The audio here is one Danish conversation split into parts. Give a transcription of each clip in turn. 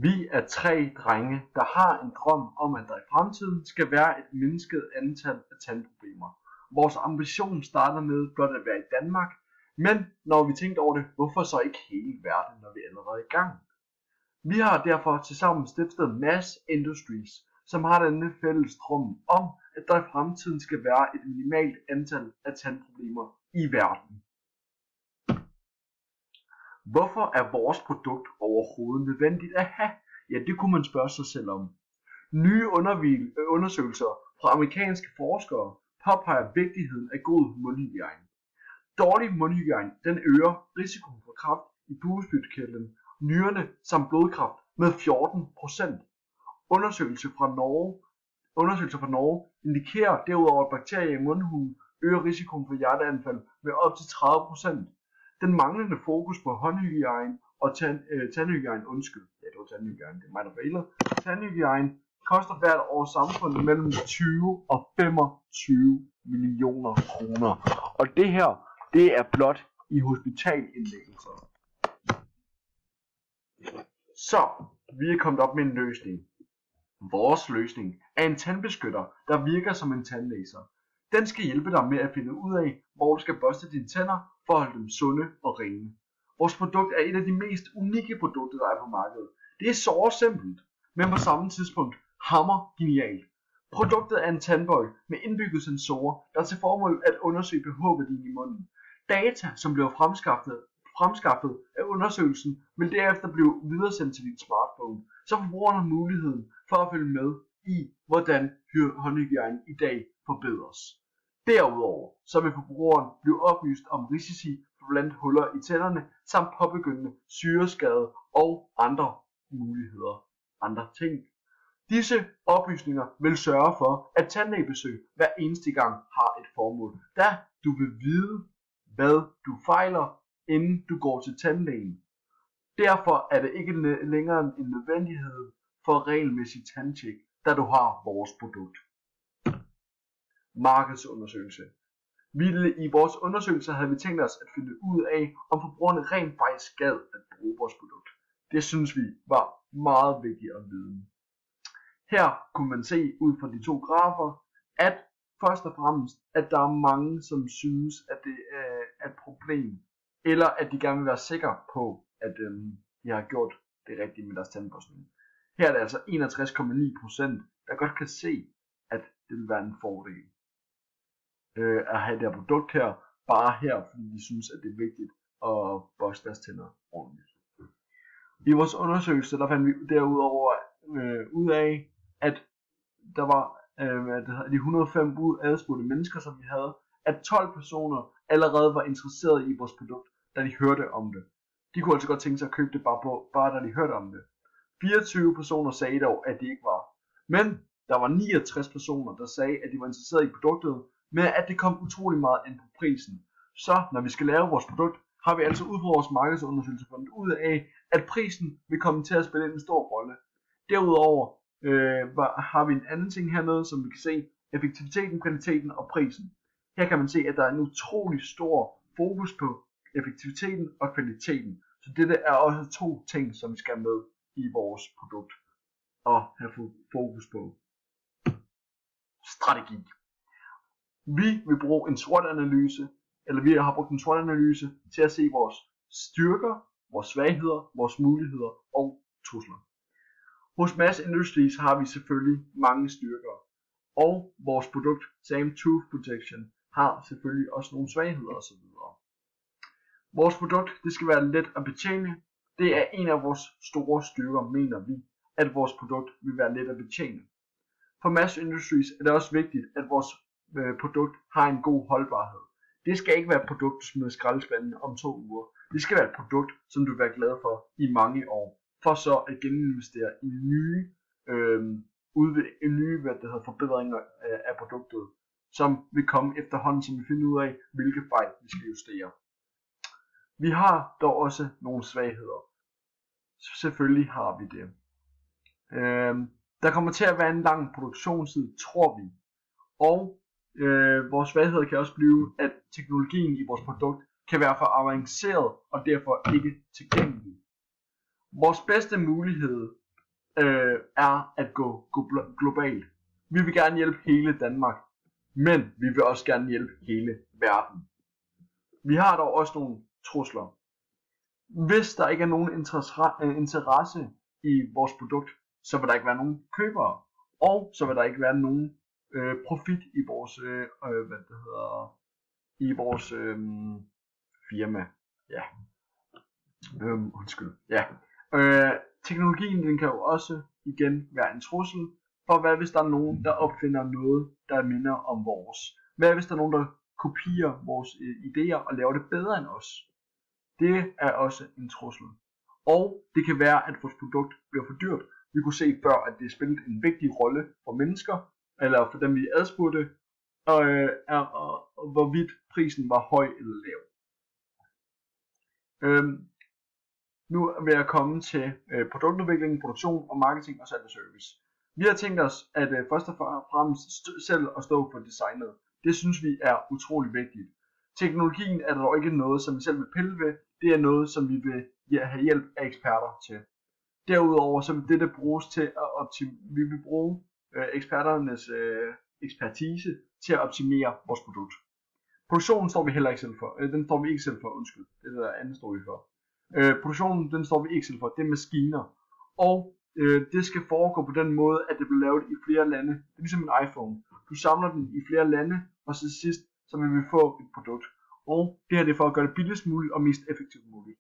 Vi er 3 drenge, der har en drøm om, at der i fremtiden skal være et mindsket antal af tandproblemer. Vores ambition starter med blot at være i Danmark, men når vi tænker over det, hvorfor så ikke hele verden, når vi allerede er i gang? Vi har derfor tilsammen stiftet Mass Industries, som har denne fælles drøm om, at der i fremtiden skal være et minimalt antal af tandproblemer i verden. Hvorfor er vores produkt overhovedet nødvendigt at have? Ja, det kunne man spørge sig selv om. Nye undersøgelser fra amerikanske forskere påpeger vigtigheden af god mundhygiejne. Dårlig mundhygiejne den øger risikoen for kræft i bugspytkirtlen, nyrerne samt blodkræft med 14%. Undersøgelser fra Norge indikerer derudover, at bakterier i mundhulen øger risikoen for hjerteanfald med op til 30%. Den manglende fokus på håndhygiejne og tandhygiejne, det er mig der fejler. Tandhygiejne koster hvert år samfundet mellem 20 og 25 millioner kroner. Og det her, det er blot i hospitalindlæggelser. Så, vi er kommet op med en løsning. Vores løsning er en tandbeskytter, der virker som en tandlæser. Den skal hjælpe dig med at finde ud af, hvor du skal børste dine tænder for at holde dem sunde og rene. Vores produkt er et af de mest unikke produkter, der er på markedet. Det er så simpelt, men på samme tidspunkt hammer genialt. Produktet er en tandbøj med indbygget sensorer, der til formål at undersøge pH-værdien i munden. Data, som bliver fremskaffet af undersøgelsen, vil derefter blive videresendt til din smartphone, så forbrugeren har muligheden for at følge med i, hvordan håndhygiejnen i dag forbedres. Derudover så vil forbrugeren blive oplyst om risici for blandt huller i tænderne samt påbegyndende syreskade og andre ting. Disse oplysninger vil sørge for, at tandlægebesøg hver eneste gang har et formål, da du vil vide, hvad du fejler, inden du går til tandlægen. Derfor er det ikke længere en nødvendighed for regelmæssig tandtjek, da du har vores produkt. Markedsundersøgelse. I vores undersøgelse havde vi tænkt os at finde ud af, om forbrugerne rent faktisk gad at bruge vores produkt. Det synes vi var meget vigtigt at vide. Her kunne man se ud fra de 2 grafer, at først og fremmest, at der er mange, som synes, at det er et problem, eller at de gerne vil være sikre på, at de har gjort det rigtige med deres tandbørstning. Her er det altså 61,9%, der godt kan se, at det vil være en fordel at have det her produkt her, bare her, fordi de synes, at det er vigtigt at børste deres tænder ordentligt. I vores undersøgelse, der fandt vi derudover ud af, at der var de 105 adspurgte mennesker, som vi havde, at 12 personer allerede var interesserede i vores produkt, da de hørte om det. De kunne altså godt tænke sig at købe det bare da de hørte om det. 24 personer sagde dog, at de ikke var. Men der var 69 personer, der sagde, at de var interesserede i produktet, men at det kom utrolig meget ind på prisen. Så når vi skal lave vores produkt, har vi altså ud fra vores markedsundersøgelse fundet ud af, at prisen vil komme til at spille en stor rolle. Derudover har vi en anden ting hernede, som vi kan se, effektiviteten, kvaliteten og prisen. Her kan man se, at der er en utrolig stor fokus på effektiviteten og kvaliteten. Så dette er også 2 ting, som vi skal have med i vores produkt og have fokus på. Strategi. Vi vil bruge en SWOT-analyse, eller vi har brugt en SWOT-analyse til at se vores styrker, vores svagheder, vores muligheder og trusler. Hos Mass Industries har vi selvfølgelig mange styrker, og vores produkt, Same Tooth Protection, har selvfølgelig også nogle svagheder osv. Vores produkt, det skal være let at betjene. Det er en af vores store styrker, mener vi, at vores produkt vil være let at betjene. For Mass Industries er det også vigtigt, at vores produkt har en god holdbarhed. Det skal ikke være et produkt, du smider i skraldespanden om 2 uger. Det skal være et produkt, som du vil være glad for i mange år, for så at geninvestere i nye forbedringer af produktet, som vil komme efterhånden, som vi finder ud af, hvilke fejl vi skal justere. Vi har dog også nogle svagheder. Selvfølgelig har vi det. Der kommer til at være en lang produktionstid, tror vi. Og vores svaghed kan også blive, at teknologien i vores produkt kan være for avanceret og derfor ikke tilgængelig. Vores bedste mulighed er at gå globalt. Vi vil gerne hjælpe hele Danmark, men vi vil også gerne hjælpe hele verden. Vi har dog også nogle trusler. Hvis der ikke er nogen interesse i vores produkt, så vil der ikke være nogen købere, og så vil der ikke være nogen profit i vores firma. Ja. Teknologien den kan jo også igen være en trussel, for hvad hvis der er nogen der opfinder noget der minder om vores? Hvad hvis der er nogen der kopierer vores idéer og laver det bedre end os? Det er også en trussel. Og det kan være at vores produkt bliver for dyrt. Vi kunne se før at det spillede en vigtig rolle for mennesker, eller for dem vi adspurgte, og hvorvidt prisen var høj eller lav. Nu vil jeg komme til produktudvikling, produktion og marketing og salg og service. Vi har tænkt os at først og fremmest selv at stå for designet. Det synes vi er utrolig vigtigt. Teknologien er dog ikke noget som vi selv vil pille ved. Det er noget som vi vil have hjælp af eksperter til. Derudover så vil dette bruges til at vi vil bruge eksperternes ekspertise til at optimere vores produkt. Produktionen står vi heller ikke selv for. Den står vi ikke selv for, undskyld. Det der andet står vi for. Produktionen den står vi ikke selv for. Det er maskiner. Og det skal foregå på den måde at det bliver lavet i flere lande. Det er ligesom en iPhone. Du samler den i flere lande, og til sidst så vil vi få et produkt. Og det her det er for at gøre det billigst muligt og mest effektivt muligt.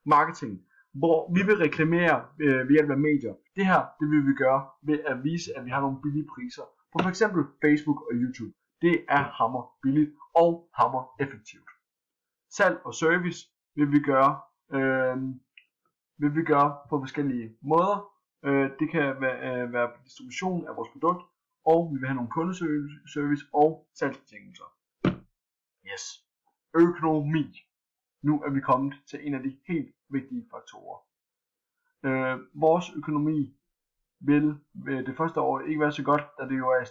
Marketing, hvor vi vil reklamere ved hjælp af medier. Det her det vil vi gøre ved at vise at vi har nogle billige priser på f.eks. Facebook og YouTube. Det er hammer billigt og hammer effektivt. Salg og service vil vi gøre på forskellige måder. Det kan være distribution af vores produkt, og vi vil have nogle kundeservice og salgsbetingelser. Yes. Økonomi. Nu er vi kommet til en af de helt vigtige faktorer. Vores økonomi vil det første år ikke være så godt, da det jo er i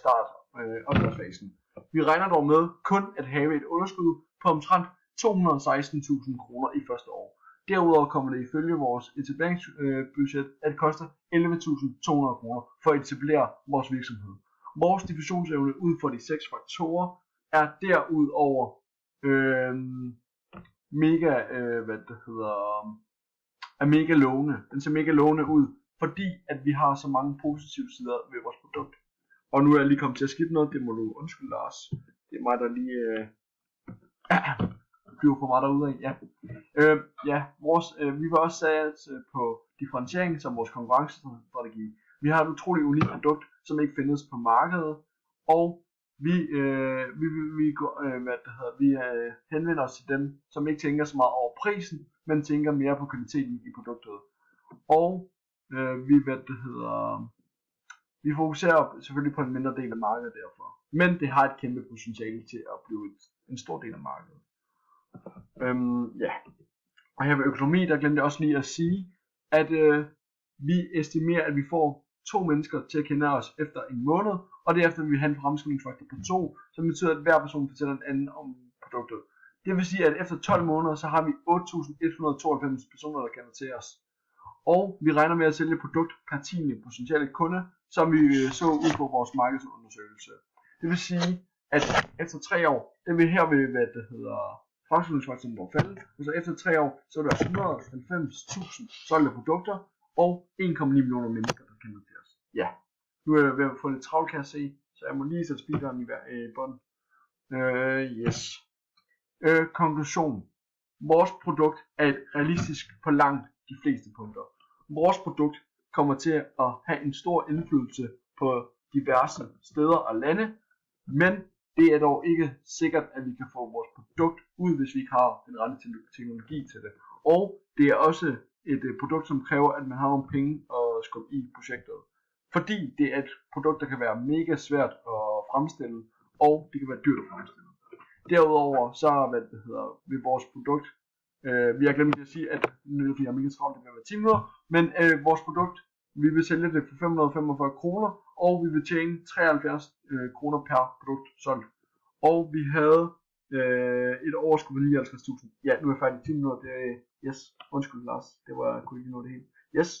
opstartsfasen. Vi regner dog med kun at have et underskud på omtrent 216.000 kroner i første år. Derudover kommer det ifølge vores etableringsbudget at koste 11.200 kroner for at etablere vores virksomhed. Vores divisionsevne ud for de 6 faktorer er derudover mega lovende. Den ser mega lovende ud, fordi at vi har så mange positive sider ved vores produkt. Og nu er jeg lige kommet til at skippe noget, det må du undskylde, Lars. Det er mig der lige flyver for meget derude af. Ja. Vi vil også satse på differentiering som vores konkurrencestrategi. Vi har et utroligt unikt produkt, som ikke findes på markedet, og vi henvender os til dem, som ikke tænker så meget over prisen, men tænker mere på kvaliteten i produktet. Og vi fokuserer selvfølgelig på en mindre del af markedet derfor, men det har et kæmpe potentiale til at blive en stor del af markedet. Og her ved økonomi, der glemte jeg også lige at sige, at vi estimerer, at vi får 2 mennesker til at kende os efter en måned, og derefter vil vi have en fremskrivningsfaktor på 2, som betyder, at hver person fortæller en anden om produktet. Det vil sige, at efter 12 måneder, så har vi 8.192 personer, der kender til os. Og vi regner med at sælge et produkt per 10. potentielle kunde, som vi så ud på vores markedsundersøgelse. Det vil sige, at efter 3 år, det vil her fremskrivningsfaktoren var faldet, og så efter 3 år, så er der 190.000 solgte produkter, og 1,9 millioner mennesker, der kender til os. Ja, nu er jeg ved at få lidt travlt, kan jeg se, så jeg må lige sætte speederen i bunden. Yes. Konklusion. Vores produkt er realistisk på langt de fleste punkter. Vores produkt kommer til at have en stor indflydelse på diverse steder og lande, men det er dog ikke sikkert, at vi kan få vores produkt ud, hvis vi ikke har den rette teknologi til det. Og det er også et produkt, som kræver, at man har nogle penge at skubbe i projektet. Fordi det er et produkt, der kan være mega svært at fremstille, og det kan være dyrt at fremstille. Derudover så ved vores produkt, vi har glemt at sige, at nu er jeg mega travlt, det vil være 10 minutter, men vores produkt, vi vil sælge det for 545 kroner, og vi vil tjene 73 kroner per produkt solgt. Og vi havde et overskud på 59.000. Ja, nu er jeg færdig i 10 minutter. Det er, yes, undskyld Lars, det var, jeg kunne ikke nå det hele. Yes.